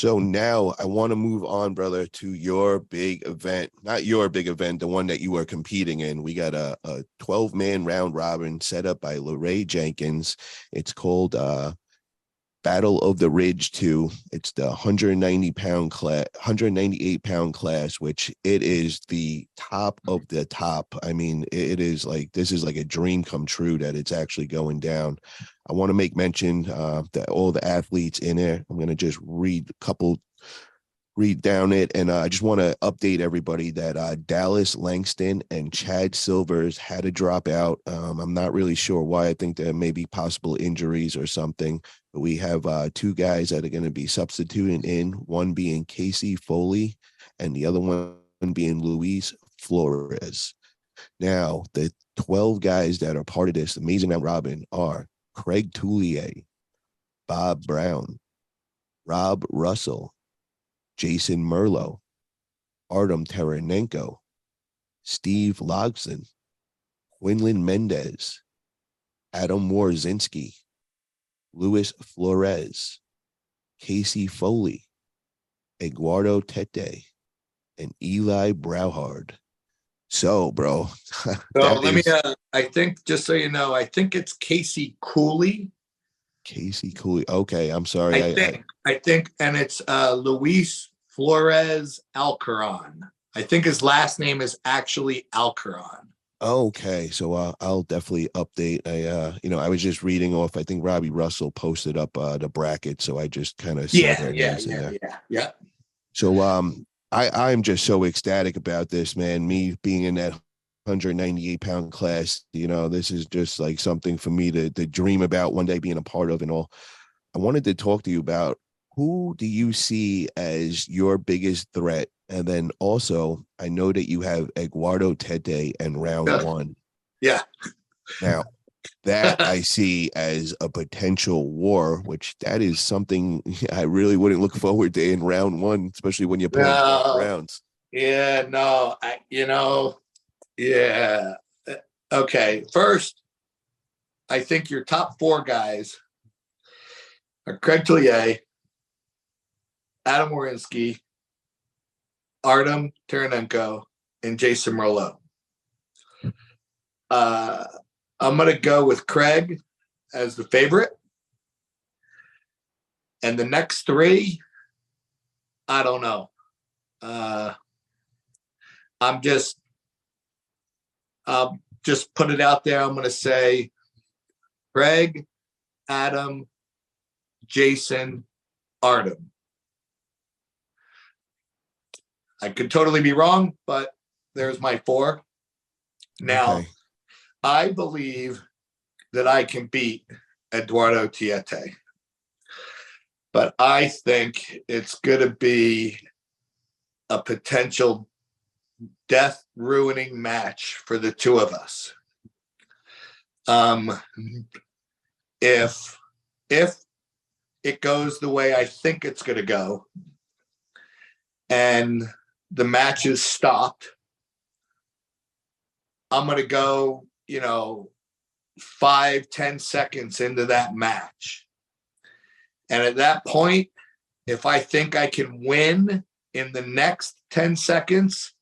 So now I want to move on, brother, to your big event. Not your big event, the one that you were competing in. We got a 12-man round robin set up by LeRae Jenkins. It's called Battle of the Ridge 2. It's the 190-pound class, 198-pound class, which it is the top of the top. I mean, it is like, this is like a dream come true that it's actually going down. I want to make mention that all the athletes in there, I'm going to just read down it. And I just want to update everybody that Dallas Langston and Chad Silvers had to drop out. I'm not really sure why. I think there may be possible injuries or something. But we have two guys that are going to be substituting in, one being Casey Foley and the other one being Luis Flores. Now, the 12 guys that are part of this amazing round robin are Craig Toulier, Bob Brown, Rob Russell, Jason Merlo, Artem Taranenko, Steve Logson, Quinlan Mendez, Adam Warzinski, Luis Flores, Casey Foley, Eduardo Tete, and Eli Brauhard. So, bro. So I think, just so you know, I think it's Casey Cooley. Casey Cooley. Okay, I'm sorry. I think, and it's Luis Flores Alcaron. I think his last name is actually Alcaron. Okay, so I'll definitely update. I was just reading off. I think Robbie Russell posted up the bracket, so I just kind of saw their names in there. Yeah. So I'm just so ecstatic about this, man. Me being in that 198-pound class, this is just like something for me to dream about one day being a part of and all. I wanted to talk to you about, who do you see as your biggest threat? And then also, I know that you have Eduardo Tete in round one. Yeah. Now, that I see as a potential war, which that is something I really wouldn't look forward to in round one, especially when you're playing rounds. Yeah, no, yeah. Okay, first, I think your top four guys are Craig Toulier, Adam Warzinski, Artem Taranenko, and Jason Merlo. I'm going to go with Craig as the favorite. And the next three, I don't know. I'll just put it out there. I'm going to say Craig, Adam, Jason, Artem. I could totally be wrong, but there's my four. Now, okay. I believe that I can beat Eduardo Tete, but I think it's going to be a potential death-ruining match for the two of us. If it goes the way I think it's going to go, and the match is stopped, I'm going to go, 5-10 seconds into that match. And at that point, if I think I can win in the next 10 seconds,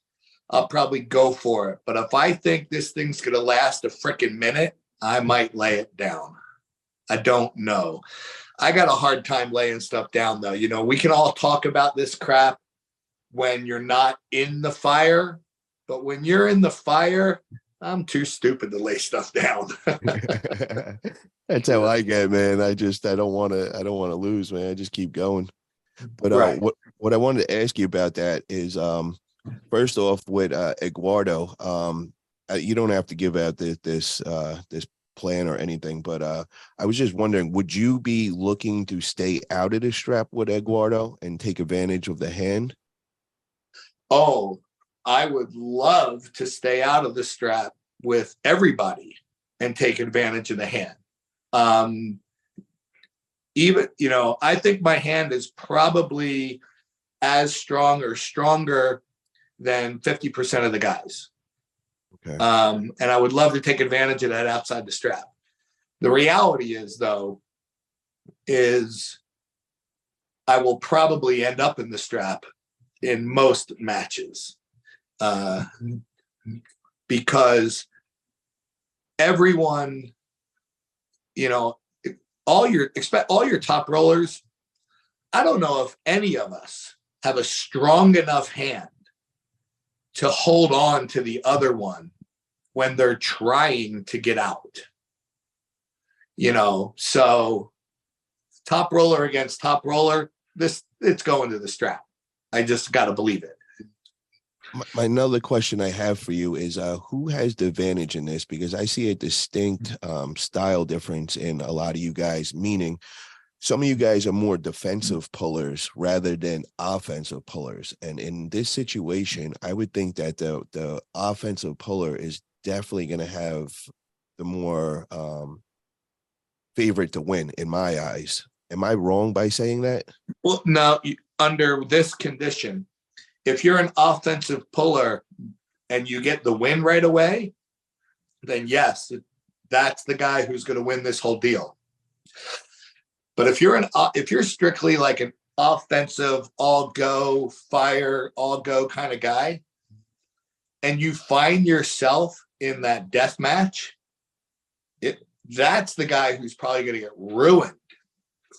I'll probably go for it. But if I think this thing's going to last a freaking minute, I might lay it down. I don't know. I got a hard time laying stuff down, though. We can all talk about this crap when you're not in the fire, but when you're in the fire, I'm too stupid to lay stuff down. That's how I get, man. I don't want to lose, man. I just keep going. But right. What I wanted to ask you about that is, first off, with Eduardo, you don't have to give out this plan or anything, but I was just wondering, would you be looking to stay out of the strap with Eduardo and take advantage of the hand? Oh, I would love to stay out of the strap with everybody and take advantage of the hand. I think my hand is probably as strong or stronger than 50% of the guys. Okay. And I would love to take advantage of that outside the strap. The reality is, though, I will probably end up in the strap in most matches, because everyone, all your top rollers, I don't know if any of us have a strong enough hand to hold on to the other one when they're trying to get out. So top roller against top roller, it's going to the strap. I just got to believe it. My another question I have for you is who has the advantage in this? Because I see a distinct style difference in a lot of you guys, meaning some of you guys are more defensive pullers rather than offensive pullers. And in this situation, I would think that the offensive puller is definitely going to have the more favorite to win in my eyes. Am I wrong by saying that? Well, no, under this condition, if you're an offensive puller and you get the win right away, then yes, that's the guy who's going to win this whole deal. But if you're strictly like an offensive, all go, fire, all go kind of guy, and you find yourself in that death match, that's the guy who's probably going to get ruined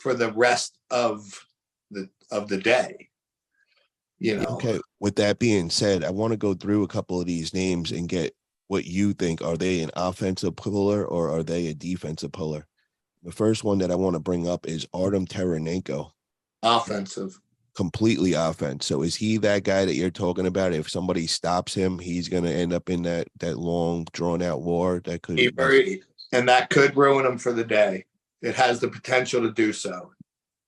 for the rest of the day. Okay. With that being said, I want to go through a couple of these names and get what you think. Are they an offensive puller or are they a defensive puller? The first one that I want to bring up is Artem Taranenko. Offensive. Completely offense. So is he that guy that you're talking about? If somebody stops him, he's going to end up in that long, drawn-out war that could... And that could ruin him for the day. It has the potential to do so.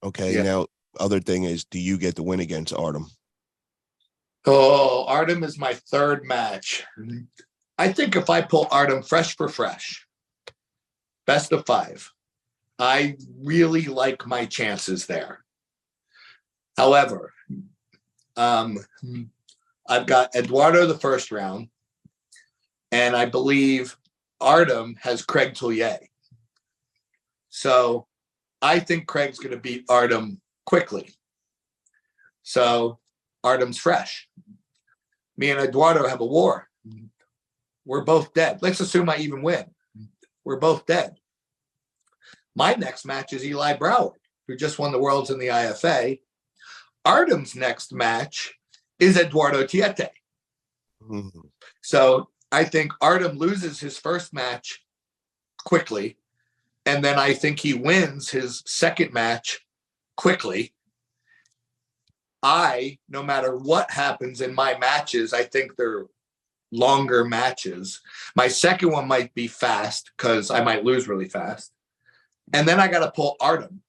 Okay, yeah. Now, other thing is, do you get the win against Artem? Oh, Artem is my third match. I think if I pull Artem fresh for fresh, best of 5, I really like my chances there. However, I've got Eduardo the first round, and I believe Artem has Craig Tullier. So I think Craig's going to beat Artem quickly. So Artem's fresh. Me and Eduardo have a war. We're both dead. Let's assume I even win. We're both dead. My next match is Eli Broward, who just won the Worlds in the IFA. Artem's next match is Eduardo Tiete. Mm-hmm. So I think Artem loses his first match quickly, and then I think he wins his second match quickly. No matter what happens in my matches, I think they're longer matches. My second one might be fast because I might lose really fast. And then I got to pull Artem.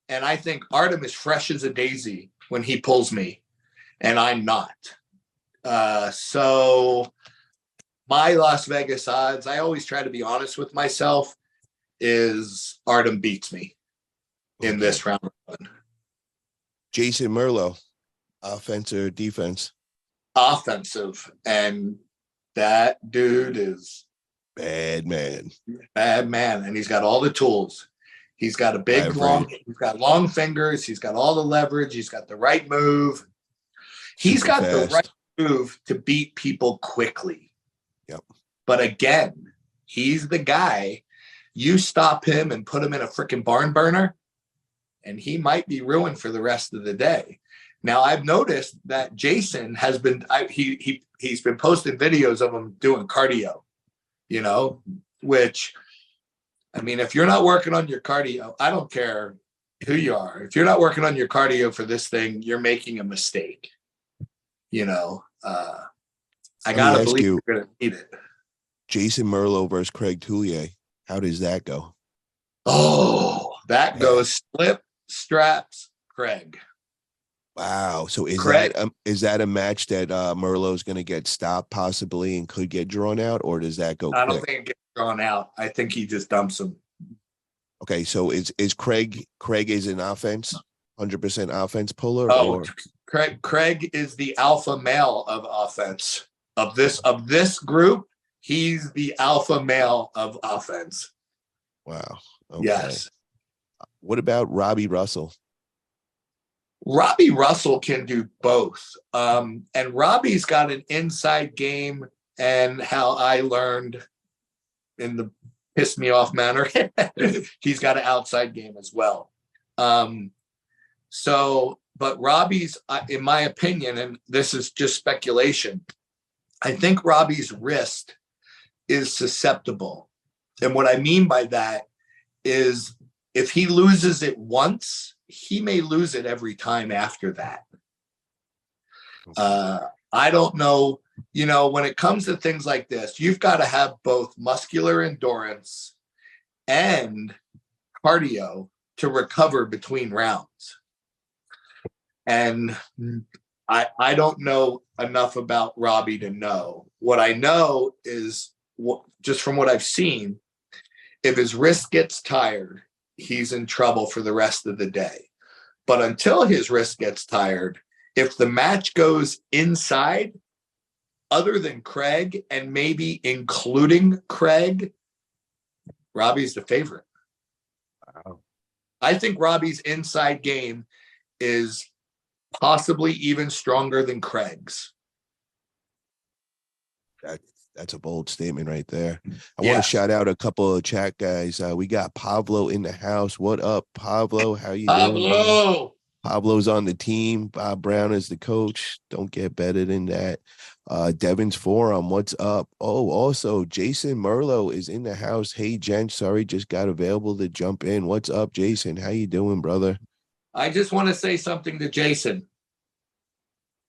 And I think Artem is fresh as a daisy when he pulls me, and I'm not. So my Las Vegas odds, I always try to be honest with myself, is Artem beats me in this round. Jason Merlo, offense or defense? Offensive. And that dude is bad man. Bad man. And he's got all the tools. He's got he's got long fingers. He's got all the leverage. He's got the right move. He's got the right move to beat people quickly. Yep. But again, he's the guy. You stop him and put him in a freaking barn burner, and he might be ruined for the rest of the day. Now, I've noticed that Jason has been he's been posting videos of him doing cardio, which, I mean, if you're not working on your cardio, I don't care who you are. If you're not working on your cardio for this thing, you're making a mistake. I got to believe you're going to need it. Jason Merlo versus Craig Tullier. How does that go? Oh, that goes slip, straps, Craig. Wow. So is that a match that Merlo's going to get stopped possibly and could get drawn out, or does that go quick? I don't think it gets drawn out. I think he just dumps him. Okay, so is Craig is an offense, 100% offense puller? Oh, Craig is the alpha male of offense. Of this group, he's the alpha male of offense. Wow. Okay. Yes. What about Robbie Russell? Robbie Russell can do both. And Robbie's got an inside game, and how I learned in the piss me off manner, he's got an outside game as well. But Robbie's, in my opinion, and this is just speculation, I think Robbie's wrist is susceptible. And what I mean by that is if he loses it once, he may lose it every time after that. I don't know. When it comes to things like this, you've got to have both muscular endurance and cardio to recover between rounds. And I don't know enough about Robbie to know. What I know is, just from what I've seen, if his wrist gets tired, he's in trouble for the rest of the day. But until his wrist gets tired, if the match goes inside, other than Craig and maybe including Craig, Robbie's the favorite. Wow. I think Robbie's inside game is possibly even stronger than Craig's. That's a bold statement right there. I want to shout out a couple of chat guys. We got Pablo in the house. What up, Pablo? How you doing? Pablo! Pablo's on the team. Bob Brown is the coach. Don't get better than that. Devin's Forum, what's up? Oh, also, Jason Merlo is in the house. Hey, gents, sorry, just got available to jump in. What's up, Jason? How you doing, brother? I just want to say something to Jason.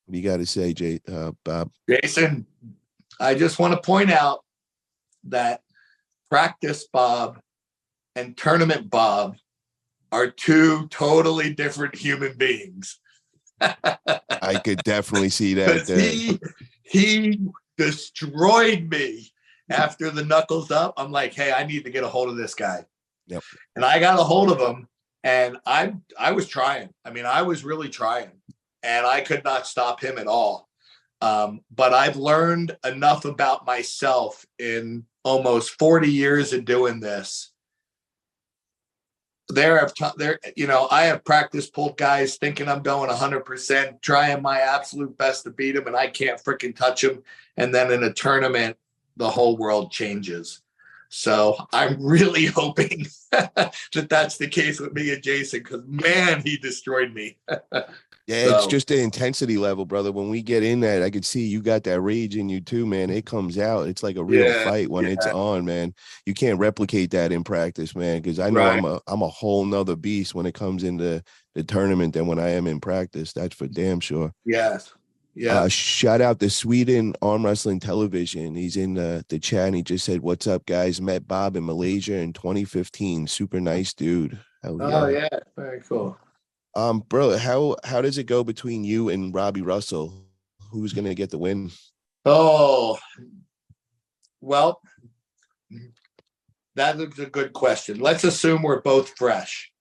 What do you got to say, Bob? Jason, I just want to point out that Practice Bob and Tournament Bob are two totally different human beings. I could definitely see that. He destroyed me after the knuckles up. I'm like, hey, I need to get a hold of this guy. Yep. And I got a hold of him, and I was trying. I mean, I was really trying, and I could not stop him at all. But I've learned enough about myself in almost 40 years of doing this. I have practice pulled guys thinking I'm going 100%, trying my absolute best to beat them, and I can't freaking touch them. And then in a tournament, the whole world changes. So I'm really hoping that that's the case with me and Jason, because, man, he destroyed me. Yeah, it's just the intensity level, brother. When we get in that, I could see you got that rage in you too, man. It comes out. It's like a real fight when it's on, man. You can't replicate that in practice, man, because I know I'm a whole nother beast when it comes into the tournament than when I am in practice. That's for damn sure. Yes. Yeah. Shout out to Sweden Arm Wrestling Television. He's in the chat and he just said, "What's up, guys? Met Bob in Malaysia in 2015. Super nice dude." Yeah. Very cool. Bro, how does it go between you and Robbie Russell? Who's gonna get the win? Oh, well, that is a good question. Let's assume we're both fresh.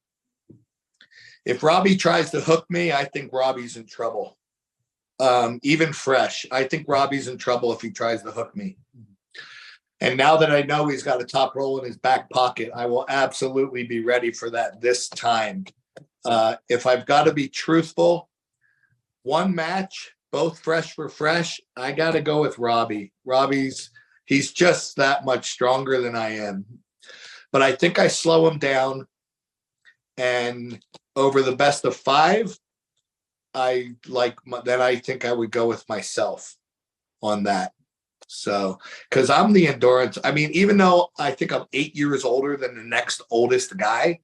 If Robbie tries to hook me, I think Robbie's in trouble. Even fresh, I think Robbie's in trouble if he tries to hook me. And now that I know he's got a top roll in his back pocket, I will absolutely be ready for that this time. If I've got to be truthful, one match, both fresh for fresh, I got to go with Robbie. He's just that much stronger than I am. But I think I slow him down. And over the best of 5, I think I would go with myself on that. So, because I'm the endurance. I mean, even though I think I'm 8 years older than the next oldest guy,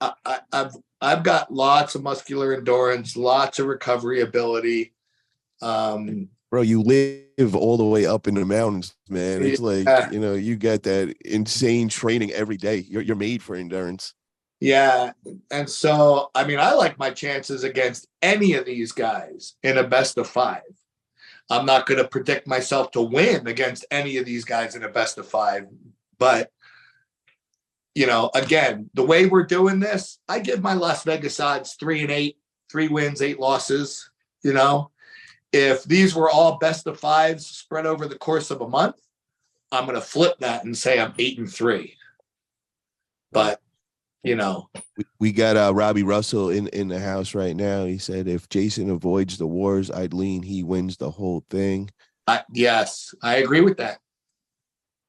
I've got lots of muscular endurance, lots of recovery ability. Bro, you live all the way up in the mountains, man. It's like, you got that insane training every day. You're made for endurance. Yeah. And so, I mean, I like my chances against any of these guys in a best of 5. I'm not going to predict myself to win against any of these guys in a best of 5. But, again, the way we're doing this, I give my Las Vegas odds 3-8, 3 wins, 8 losses. If these were all best of 5s spread over the course of a month, I'm going to flip that and say I'm 8-3. But you know. We got Robbie Russell in the house right now. He said if Jason avoids the wars, I'd lean he wins the whole thing. Yes, I agree with that.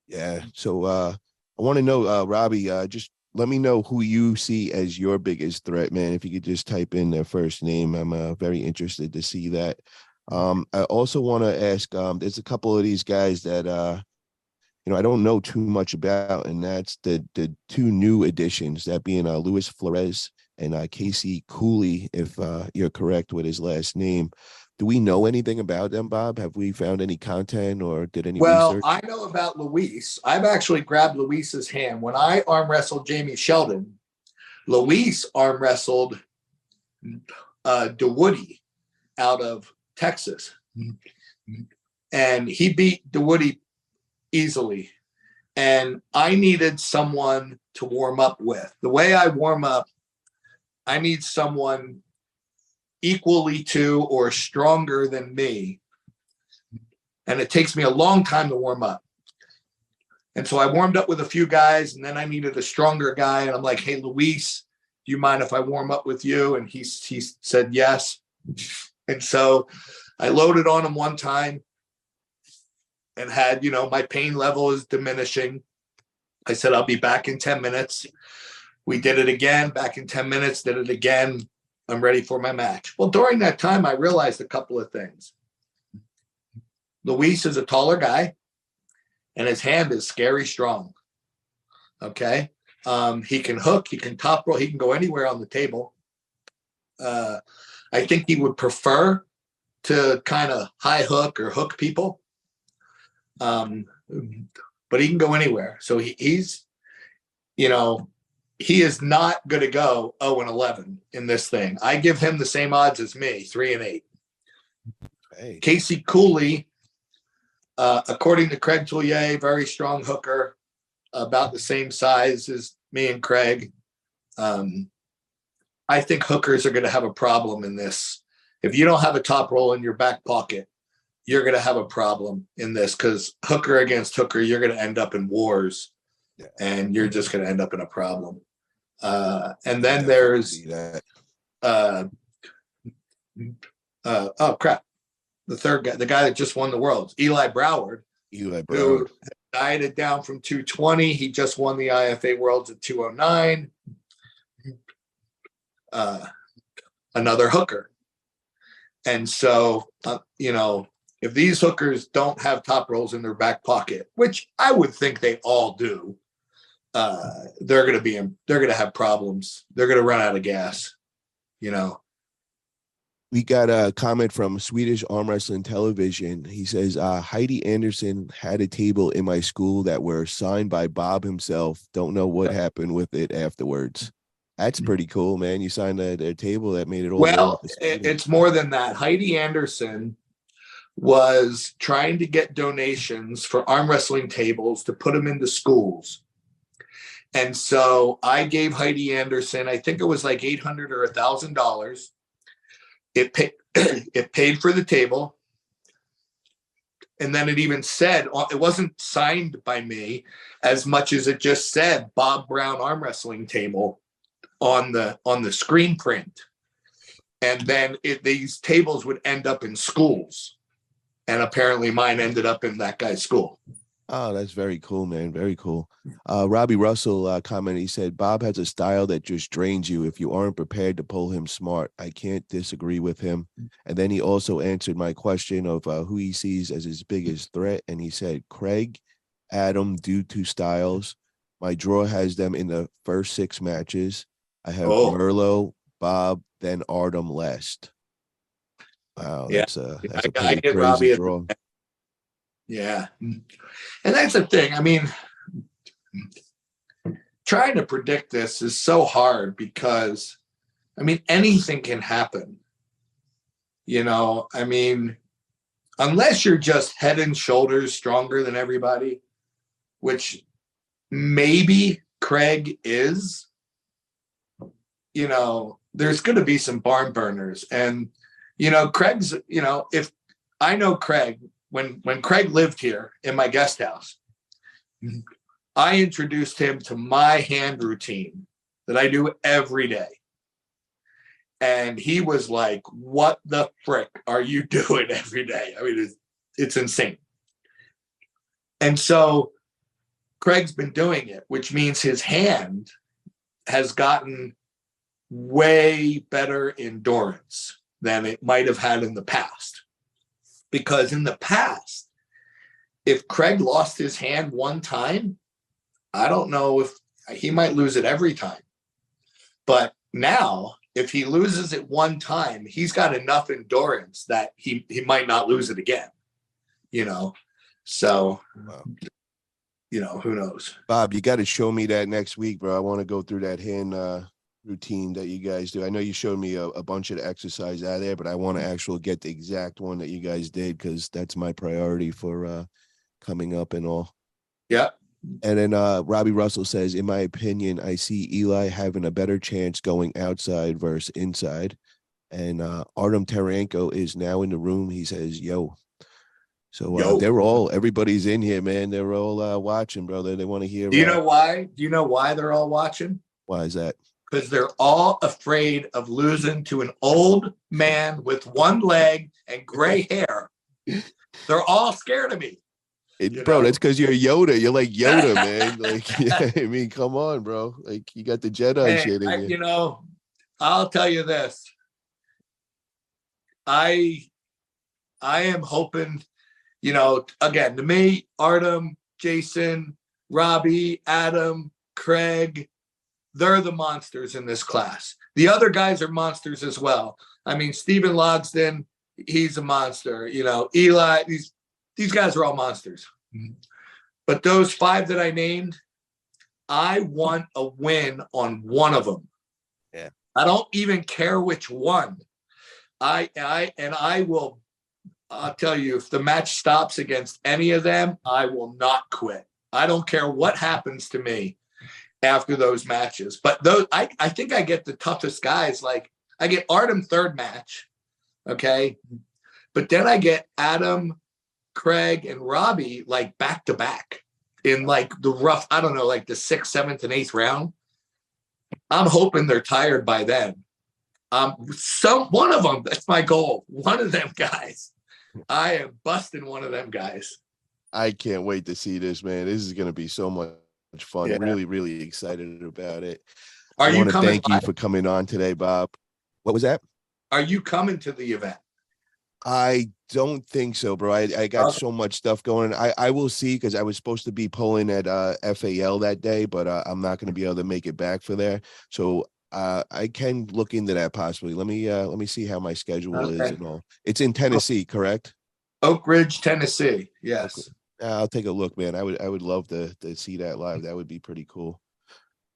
Yeah. So I want to know, Robbie, just let me know who you see as your biggest threat, man. If you could just type in their first name, I'm very interested to see that. I also want to ask, there's a couple of these guys that I don't know too much about, and that's the two new additions, that being Luis Flores and Casey Cooley, if you're correct with his last name. Do we know anything about them, Bob? Have we found any content or did any Well, research? I know about Luis. I've actually grabbed Luis's hand. When I arm wrestled Jamie Sheldon, Luis arm wrestled DeWoody out of Texas. And he beat DeWoody easily. And I needed someone to warm up with. The way I warm up, I need someone equally to or stronger than me. And it takes me a long time to warm up. And so I warmed up with a few guys, and then I needed a stronger guy. And I'm like, hey, Luis, do you mind if I warm up with you? And he said yes. And so I loaded on him one time and had, my pain level is diminishing. I said, I'll be back in 10 minutes. We did it again, back in 10 minutes, did it again. I'm ready for my match. Well, during that time, I realized a couple of things. Luis is a taller guy, and his hand is scary strong. Okay. He can hook, he can top roll, he can go anywhere on the table. I think he would prefer to kind of high hook or hook people. But he can go anywhere. So he's, he is not going to go 0-11 in this thing. I give him the same odds as me, 3-8. Hey. Casey Cooley, according to Craig Tullier, very strong hooker, about the same size as me and Craig. I think hookers are going to have a problem in this. If you don't have a top roll in your back pocket, you're going to have a problem in this, because hooker against hooker, you're going to end up in wars, and you're just going to end up in a problem. And then there's, oh crap, the third guy, the guy that just won the world, Eli Broward, who dieted down from 220. He just won the IFA Worlds at 209. Another hooker. And so, if these hookers don't have top rolls in their back pocket, which I would think they all do, they're going to have problems. They're going to run out of gas, We got a comment from Swedish Armwrestling Television. He says, Heidi Anderson had a table in my school that were signed by Bob himself. Don't know what happened with it afterwards. That's pretty cool, man. You signed a table that made it all. Well, it's more than that. Heidi Anderson was trying to get donations for arm wrestling tables to put them into schools. And so I gave Heidi Anderson, I think it was like $800 or $1,000. It paid for the table. And then it even said, it wasn't signed by me as much as it just said Bob Brown arm wrestling table on the screen print. And then these tables would end up in schools. And apparently mine ended up in that guy's school. Oh, that's very cool, man. Very cool. Robbie Russell commented, he said, Bob has a style that just drains you if you aren't prepared to pull him smart. I can't disagree with him. And then he also answered my question of who he sees as his biggest threat. And he said, Craig, Adam, due to styles. My draw has them in the first 6 matches. I have Merlo, Bob, then Artem last. Wow, that's a pretty crazy draw. Yeah. And that's the thing. I mean, trying to predict this is so hard because, anything can happen. Unless you're just head and shoulders stronger than everybody, which maybe Craig is, there's going to be some barn burners. And, Craig's, if I know Craig, when Craig lived here in my guest house, I introduced him to my hand routine that I do every day. And he was like, what the frick are you doing every day? I mean, it's insane. And so Craig's been doing it, which means his hand has gotten way better endurance than it might have had in the past. Because in the past, if Craig lost his hand one time, I don't know if he might lose it every time. But now, if he loses it one time, he's got enough endurance that he might not lose it again, you know? So, wow. You know, who knows? Bob, you got to show me that next week, bro. I want to go through that hand routine that you guys do. I know you showed me a bunch of the exercise out there, but I want to actually get the exact one that you guys did, because that's my priority for coming up and all. Yeah. And then Robbie Russell says, in my opinion, I see Eli having a better chance going outside versus inside. And Artem Taranko is now in the room. He says, yo. So everybody's in here, man. They're all watching, brother. They want to hear. Do you know why? Do you know why they're all watching? Why is that? Because they're all afraid of losing to an old man with one leg and gray hair. They're all scared of me. Bro, that's because you're Yoda. You're like Yoda, man. Like, yeah, I mean, come on, bro. Like, you got the Jedi shit in you. You know, I'll tell you this. I am hoping, you know, again, to me, Artem, Jason, Robbie, Adam, Craig, they're the monsters in this class. The other guys are monsters as well. I mean, Stephen Logsdon, he's a monster. You know, Eli, these guys are all monsters. But those 5 that I named, I want a win on one of them. Yeah. I don't even care which one. I'll tell you, if the match stops against any of them, I will not quit. I don't care what happens to me after those matches. But those, I think I get the toughest guys. Like, I get Artem third match, okay? But then I get Adam, Craig, and Robbie like back to back in like the rough, I don't know, like the 6th, 7th, and 8th round. I'm hoping they're tired by then. One of them, that's my goal. One of them guys. I am busting one of them guys. I can't wait to see this, man. This is going to be so much fun. Yeah. Really, really excited about it. I want to thank you for coming on today, Bob. What was that? Are you coming to the event? I don't think so, bro. I got so much stuff going. I will see, because I was supposed to be pulling at FAL that day, but I'm not going to be able to make it back for there. So I can look into that possibly. Let me see how my schedule is and all. It's in Tennessee, correct? Oak Ridge, Tennessee. Yes. I'll take a look, man. I would love to see that live. That would be pretty cool.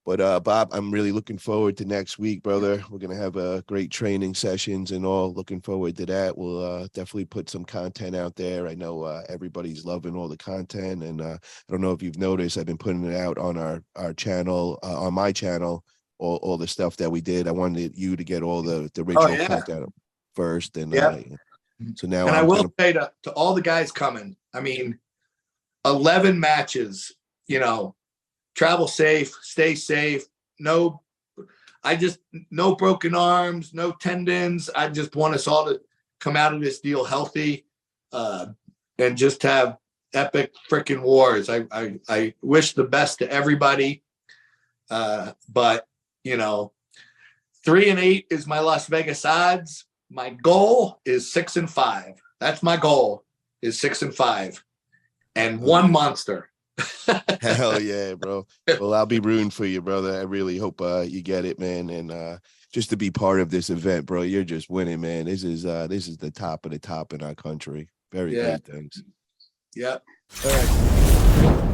But Bob, I'm really looking forward to next week, brother. We're gonna have great training sessions and all. Looking forward to that. We'll definitely put some content out there. I know everybody's loving all the content, and I don't know if you've noticed, I've been putting it out on our channel, on my channel, all the stuff that we did. I wanted you to get all the original content first, and so now. And I will say to all the guys coming, I mean, 11 matches. You know. Travel safe, stay safe. No broken arms, no tendons. I just want us all to come out of this deal healthy, and just have epic freaking wars. I wish the best to everybody. But you know, 3-8 is my Las Vegas odds. My goal is 6-5. That's my goal, is 6-5, and one monster. Hell yeah, bro. Well, I'll be rooting for you, brother. I really hope you get it, man. And just to be part of this event, bro, you're just winning, man. This is the top of the top in our country. Very great things. Yep. All right.